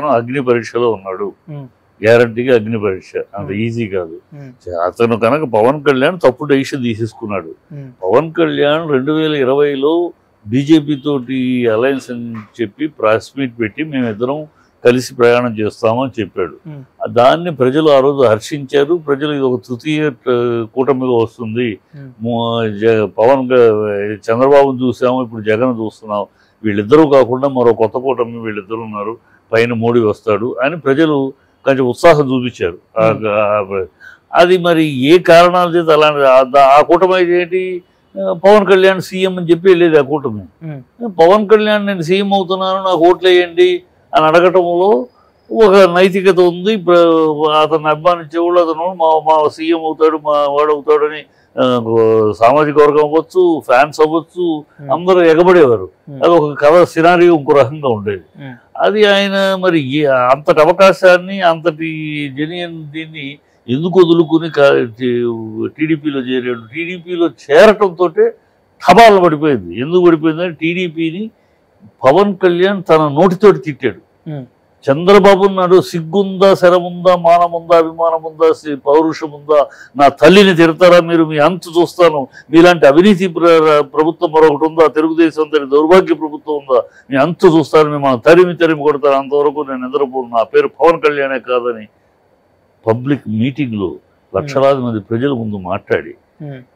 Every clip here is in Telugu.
అతను అగ్ని పరీక్షలో ఉన్నాడు, గ్యారంటీగా అగ్ని పరీక్ష, అంత ఈజీ కాదు. అతను కనుక పవన్ కళ్యాణ్ తప్పు డెసిషన్ తీసేసుకున్నాడు. పవన్ కళ్యాణ్ 2020లో బీజేపీ తోటి అలయన్స్ అని చెప్పి ప్రెస్ మీట్ పెట్టి మేమిద్దరం కలిసి ప్రయాణం చేస్తామని చెప్పాడు. దాన్ని ప్రజలు ఆ రోజు హర్షించారు. ప్రజలు ఇది ఒక తృతీయ కూటమిగా వస్తుంది, పవన్ చంద్రబాబును చూసాము, ఇప్పుడు జగన్ చూస్తున్నాం, వీళ్ళిద్దరూ కాకుండా మరో కొత్త కూటమి వీళ్ళిద్దరు ఉన్నారు, పైన మోడీ వస్తాడు అని ప్రజలు కొంచెం ఉత్సాహం చూపించారు. అది మరి ఏ కారణాల చేత అలాంటి ఆ కూటమి ఏంటి, పవన్ కళ్యాణ్ సీఎం అని చెప్పి వెళ్ళేది ఆ కూటమి. పవన్ కళ్యాణ్ నేను సీఎం అవుతున్నాను నాకు ఓట్లు వేయండి అని అడగటంలో ఒక నైతికత ఉంది. అతన్ని అభిమానించేవాళ్ళు అతను మా సీఎం అవుతాడు, మా వాడు అవుతాడని సామాజిక వర్గం అవ్వచ్చు, ఫ్యాన్స్ అవ్వచ్చు, అందరూ ఎగబడేవారు. అది ఒక కథ సినారియో ఇంకో రకంగా ఉండేది. అది ఆయన మరి అంతటి అవకాశాన్ని, అంతటి జెన్యూన్ దీన్ని ఎందుకు వదులుకుని టీడీపీలో చేరాడు. టీడీపీలో చేరటంతో ఠబాలు పడిపోయింది. ఎందుకు పడిపోయిందంటే టీడీపీని పవన్ కళ్యాణ్ తన నోటితోటి తిట్టాడు. చంద్రబాబు నాడు సిగ్గుందా, శరముందా, మానముందా, అభిమానముందా, పౌరుషముందా, నా తల్లిని తిడతారా మీరు, మీ అంతు చూస్తాను, మీలాంటి అవినీతి ప్రభుత్వం మరొకటి ఉందా, తెలుగుదేశం తల్లి దౌర్భాగ్య ప్రభుత్వం ఉందా, మీ అంతు చూస్తాను, మిమ్మల్ని తరిమి కొడతాను, అంతవరకు నేను నిద్రపోను, నా పేరు పవన్ కళ్యాణే కాదని పబ్లిక్ మీటింగ్లో లక్షలాది మంది ప్రజల ముందు మాట్లాడి,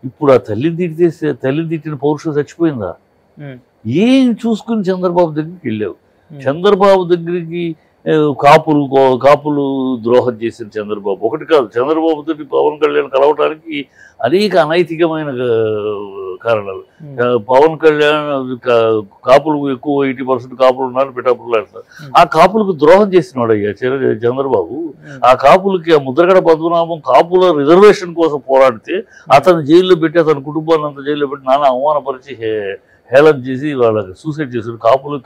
ఇప్పుడు ఆ తల్లిని తిట్టిన పౌరుషం చచ్చిపోయిందా? ఏం చూసుకుని చంద్రబాబు దగ్గరికి వెళ్ళావు? చంద్రబాబు దగ్గరికి కాపులు ద్రోహం చేసిన చంద్రబాబు ఒకటి కాదు, చంద్రబాబు తోటి పవన్ కళ్యాణ్ కలవటానికి అనేక అనైతికమైన కారణాలు. పవన్ కళ్యాణ్ కాపులు ఎక్కువ 80% కాపులు ఉన్నారు, పిఠాపులు అంటారు. ఆ కాపులకు ద్రోహం చేసినాడు అయ్యా చంద్రబాబు. ఆ కాపులకి ఆ ముద్రగడ పద్మనాభం కాపుల రిజర్వేషన్ కోసం పోరాడితే అతను జైల్లో పెట్టి, అతని కుటుంబాన్ని అంతా జైల్లో పెట్టి నానా అవమానపరిచి హేళన చేసి వాళ్ళకి సూసైడ్ చేశాడు.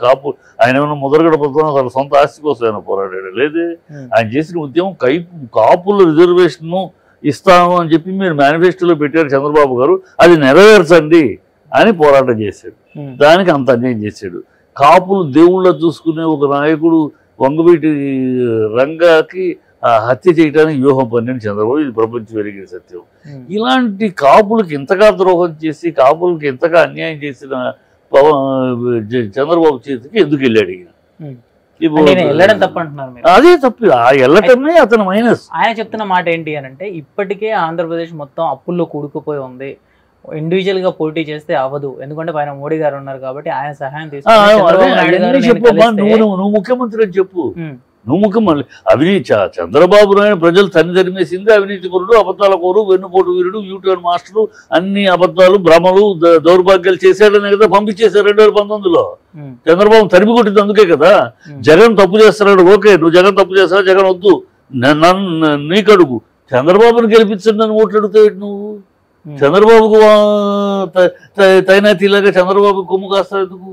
కాపు ఆయన ఏమైనా ముద్రగడ పద్మనాభం తన సొంత ఆస్తి కోసం ఆయన పోరాడాడు? లేదే. ఆయన చేసిన ఉద్యమం కాపుల రిజర్వేషన్ ఇస్తాము అని చెప్పి మీరు మేనిఫెస్టోలో పెట్టారు చంద్రబాబు గారు, అది నెరవేర్చండి అని పోరాటం చేశాడు. దానికి అంత అన్యాయం చేశాడు. కాపులు దేవుళ్ళ చూసుకునే ఒక నాయకుడు వంగవీటి రంగాకి హత్య చేయడానికి వ్యూహం పన్నెండు చంద్రబాబు. ఇది ప్రపంచం వెలిగిన సత్యం. ఇలాంటి కాపులకు ఇంతగా ద్రోహం చేసి, కాపులకు ఇంతగా అన్యాయం చేసిన చంద్రబాబు చేతికి ఎందుకు వెళ్ళాడు? అదే తప్పు. ఆ వెళ్ళటమే అతను మైనస్. ఆయన చెప్తున్న మాట ఏంటి అని అంటే, ఇప్పటికే ఆంధ్రప్రదేశ్ మొత్తం అప్పుల్లో కూడుకుపోయి ఉంది, ఇండివిజువల్ గా పోటీ చేస్తే అవ్వదు, ఎందుకంటే పైన మోడీ గారు ఉన్నారు కాబట్టి ఆయన సహాయం తీసుకుని నువ్వు ముఖ్యమంత్రి అని చెప్పు. నువ్వు ముఖ్యమంత్రి అవినీతి చంద్రబాబు నాయుడు ప్రజలు తన్ని తరిమేసింది అవినీతి కోరుడు, అబద్ధాల కోరు, వెన్నుపోటు వీరుడు, యూటర్న్ మాస్టరు, అన్ని అబద్ధాలు, భ్రమలు, దౌర్భాగ్యాలు చేశాడనే కదా పంపించేశారు 2019లో. చంద్రబాబు తరిమి కొట్టింది అందుకే కదా. జగన్ తప్పు చేస్తున్నాడు, ఓకే నువ్వు జగన్ తప్పు చేస్తావు, జగన్ వద్దు, నీకడుగు, చంద్రబాబుని గెలిపించండి అని ఓట్లు అడుగుతావు నువ్వు. చంద్రబాబుకు తైనాతీలాగా చంద్రబాబు కొమ్ము కాస్తారు ఎందుకు?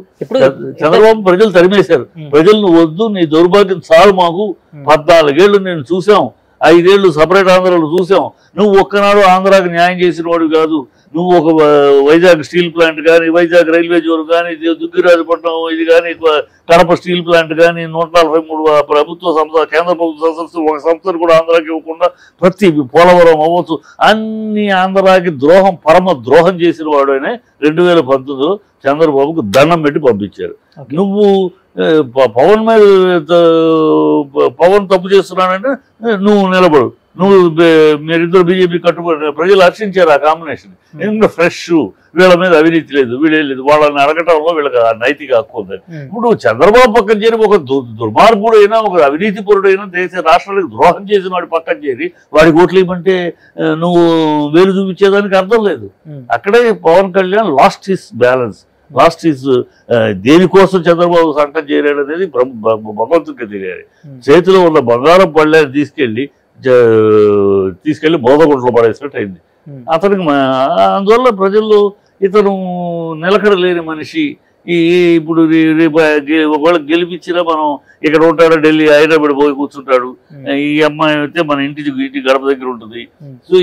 చంద్రబాబు ప్రజలు తరిమేశారు. ప్రజలు నువ్వు వద్దు, నీ దౌర్భాగ్యం చాలు మాకు, 14 ఏళ్ళు నేను చూసాం, 5 ఏళ్ళు సపరేట్ ఆంధ్రాలు చూసాం, నువ్వు ఒక్కనాడు ఆంధ్రాకి న్యాయం చేసిన వాడు కాదు. నువ్వు ఒక వైజాగ్ స్టీల్ ప్లాంట్ కానీ, వైజాగ్ రైల్వే జోన్ కానీ, దుగ్గిరాజపట్నం ఇది కానీ, కడప స్టీల్ ప్లాంట్ కానీ, 143 ప్రభుత్వ సంస్థ, కేంద్ర ప్రభుత్వ సంస్థలు ఒక సంస్థను కూడా ఆంధ్రాకి ఇవ్వకుండా ప్రతి పోలవరం అవ్వచ్చు అన్ని ఆంధ్రాకి పరమ ద్రోహం చేసిన వాడు అయినా 2019లో చంద్రబాబుకు దండం పెట్టి పంపించారు. నువ్వు పవన్ తప్పు చేస్తున్నానంటే నువ్వు నిలబడు, మీరిద్దరు బీజేపీ కట్టుబడి ప్రజలు హర్షించారు ఆ కాంబినేషన్. ఎందుకంటే ఫ్రెష్, వీళ్ళ మీద అవినీతి లేదు, వీళ్ళే లేదు, వాళ్ళని అడగటంలో వీళ్ళకి నైతిక హక్కు ఉందని. ఇప్పుడు చంద్రబాబు పక్కన చేరి ఒక దుర్మార్గుడు అయినా, ఒక అవినీతి పరుడైనా, రాష్ట్రానికి ద్రోహం చేసిన వాడి పక్కన చేరి వాడికి ఓట్లు ఇవ్వమంటే నువ్వు వేలు చూపించేదానికి అర్థం లేదు. అక్కడే Pawan Kalyan lost his balance, lost his దేనికోసం చంద్రబాబు సంకం చేరాడు అనేది భగవంతుడికి తెలియాలి. చేతిలో ఉన్న బంగారం పళ్ళని తీసుకెళ్లి బోధగుంట్లో పడేసినట్టు అయింది అతనికి. అందువల్ల ప్రజల్లో ఇతను నిలకడ లేని మనిషి. ఇప్పుడు ఒకవేళ గెలిపించినా మనం ఇక్కడ ఉంటాడు, ఢిల్లీ హైదరాబాద్ పోయి కూర్చుంటాడు. ఈ అమ్మాయి అయితే మన ఇంటి గడప దగ్గర ఉంటుంది. సో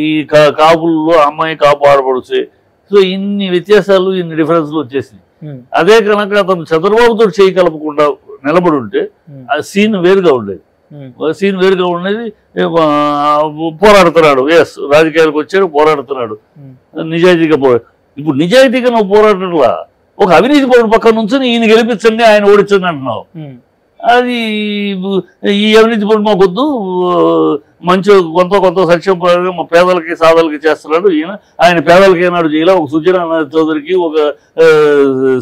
ఈ కాపుల్లో అమ్మాయి కాపు ఆడపడుచే. సో ఇన్ని వ్యత్యాసాలు, ఇన్ని డిఫరెన్స్లు వచ్చేసినాయి. అదే కనుక అతను చంద్రబాబుతో చేయి కలపకుండా నిలబడి ఉంటే ఆ సీన్ వేరుగా ఉండేది. సీన్ వేరుగా ఉండేది. పోరాడుతున్నాడు, ఎస్ రాజకీయాలకు వచ్చాడు, పోరాడుతున్నాడు, నిజాయితీగా ఇప్పుడు నిజాయితీగా నువ్వు పోరాటంలా ఒక అవినీతి పరుడు పక్కన నుంచి ఈయన గెలిపించండి ఆయన ఓడించండి అంటున్నావు. అది ఈ అవినీతి పరుడు మాకొద్దు, మంచి కొంత సంక్షేమ పరంగా మా పేదలకి సాధలకి చేస్తున్నాడు ఈయన. ఆయన పేదలకి ఏనాడు చేయాలి, ఒక సుజనా చౌదరికి ఒక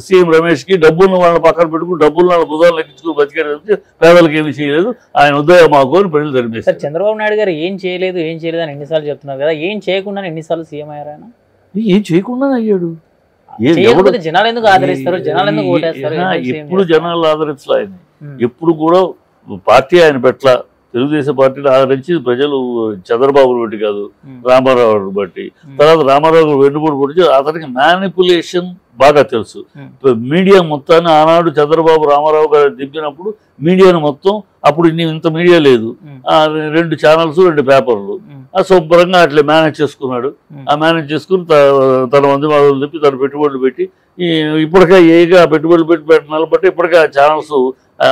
సీఎం రమేష్కి డబ్బున్న వాళ్ళని పక్కన పెట్టుకుని డబ్బున్న వాళ్ళ బుధాలు లెక్కించుకుని బతికేది, పేదలకు ఏమి చేయలేదు, ఆయన ఉదయం మాకు అని ప్రజలు తెలిపేస్తారు. చంద్రబాబు నాయుడు గారు ఏం చేయలేదు అని ఎన్నిసార్లు చెప్తున్నారు కదా, ఏం చేయకుండా ఎన్నిసార్లు సీఎం అయ్యారు ఆయన? ఏం చేయకుండా అయ్యాడు. జనాలు ఎందుకు ఆదరిస్తారు, జనాలు ఎందుకు ఓటేస్తారు? ఎప్పుడు జనాలు ఆదరించలే ఆయన, ఎప్పుడు కూడా పార్టీ ఆయన పెట్ల. తెలుగుదేశం పార్టీని ఆదరించి ప్రజలు చంద్రబాబు బట్టి కాదు, రామారావు బట్టి. తర్వాత రామారావు వెన్నుపోటు పొడిచి అతనికి మ్యానిపులేషన్ బాగా తెలుసు. మీడియా మొత్తాన్ని ఆనాడు చంద్రబాబు రామారావు గారు దింపినప్పుడు మీడియాను మొత్తం, అప్పుడు ఇంత మీడియా లేదు, 2 ఛానల్స్ 2 పేపర్లు, శుభ్రంగా అట్లా మేనేజ్ చేసుకున్నాడు. ఆ మేనేజ్ చేసుకుని తన మంది వాళ్ళు తిప్పి తన పెట్టుబడులు పెట్టి ఇప్పటికే ఏగా పెట్టుబడులు పెట్టి నిలబట్టి ఇప్పటికే ఆ ఛానల్స్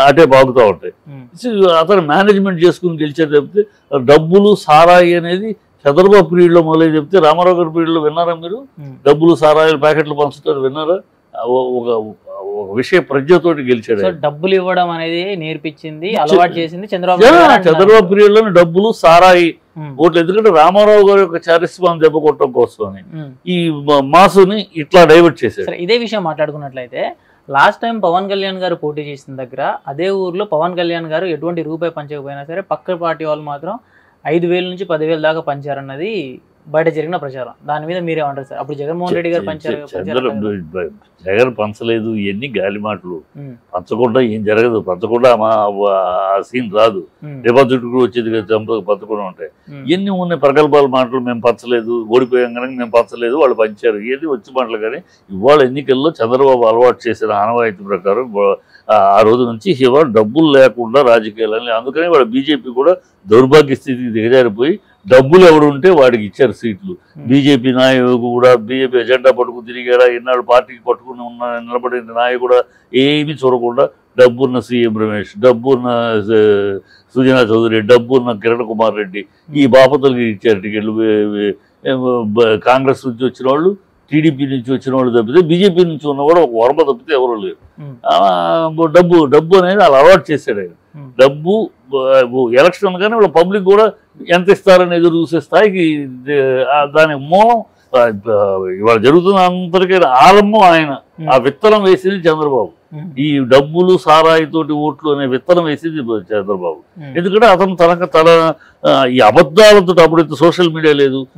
అటే బాగుతూ ఉంటాయి. అతను మేనేజ్మెంట్ చేసుకుని గెలిచారు. చెప్తే డబ్బులు సారాయి అనేది చంద్రబాబు పీరియడ్లో మొదలై చెప్తే రామారావు గారి పీరియడ్లో విన్నారా మీరు? డబ్బులు సారాయిలు ప్యాకెట్లు పంచుతారు విన్నారా? ఒక విషయ ప్రజ్ఞతోటి గెలిచాడు. డబ్బులు ఇవ్వడం అనేది నేర్పించింది, అలవాటు చేసింది చంద్రబాబు పీరియడ్ లోని డబ్బులు సారాయి ఓట్లు. ఎందుకంటే రామారావు గారి యొక్క చారిస్మాన్ని దెబ్బ కొట్టడం కోసమని ఈ మాసుని ఇట్లా డైవర్ట్ చేశారు. ఇదే విషయం మాట్లాడుకున్నట్లయితే లాస్ట్ టైం పవన్ కళ్యాణ్ గారు పోటీ చేసిన దగ్గర అదే ఊర్లో పవన్ కళ్యాణ్ గారు ఎటువంటి రూపాయి పంచకపోయినా సరే పక్క పార్టీ వాళ్ళు మాత్రం 5,000 నుంచి 10,000 దాకా పంచారన్నది బయట జరిగిన ప్రచారం. దాని మీద మీరేమంటారు సార్? అప్పుడు జగన్మోహన్ రెడ్డి గారు జగన్ పంచలేదు, ఇవన్నీ గాలి మాటలు. పంచకుండా ఏం జరగదు, పంచకుండా ఆ సీన్ రాదు. డిపాజిట్ కూడా వచ్చేది పంచకుండా ఉంటాయి. ఇవన్నీ ఉన్నాయి ప్రగల్భాల మాటలు. మేము పంచలేదు, ఓడిపోయాం కనుక మేము పంచలేదు, వాళ్ళు పంచారు, ఏది వచ్చి మాటలు. కానీ ఇవాళ ఎన్నికల్లో చంద్రబాబు అలవాటు చేసిన ఆనవాయితీ ప్రకారం ఆ రోజు నుంచి ఇవాళ డబ్బులు లేకుండా రాజకీయాలని, అందుకని వాళ్ళ బీజేపీ కూడా దౌర్భాగ్య స్థితికి దిగజారిపోయి డబ్బులు ఎవడు ఉంటే వాడికి ఇచ్చారు సీట్లు. బీజేపీ నాయకుడు కూడా బీజేపీ ఎజెండా పట్టుకుని తిరిగాడా, ఎన్నాళ్ళు పార్టీకి పట్టుకుని నిలబడిన నాయకుడు కూడా ఏమీ చూడకుండా డబ్బున్న సీఎం రమేష్, డబ్బున్న సుజనా చౌదరి, డబ్బున్న కిరణ్ కుమార్ రెడ్డి ఈ బాపతులకి ఇచ్చారు టికెట్లు. కాంగ్రెస్ నుంచి వచ్చిన వాళ్ళు, టీడీపీ నుంచి వచ్చిన వాళ్ళు తప్పితే బీజేపీ నుంచి ఉన్న కూడా ఒక వరమ తప్పితే ఎవరు లేరు. డబ్బు అనేది అలా అలవాటు చేశాడు ఆయన. డబ్బు ఎలక్షన్ కానీ వాళ్ళ పబ్లిక్ కూడా ఎంత ఇస్తారని ఎదురు చూసే స్థాయికి దాని మూలం ఇవాళ జరుగుతున్న అంతరికీ ఆరంభం ఆయన. ఆ విత్తనం వేసింది చంద్రబాబు. ఈ డబ్బులు సారాయితోటి ఓట్లు అనే విత్తనం వేసింది చంద్రబాబు. ఎందుకంటే అతను తన ఈ అబద్ధాలతో అప్పుడు సోషల్ మీడియా లేదు,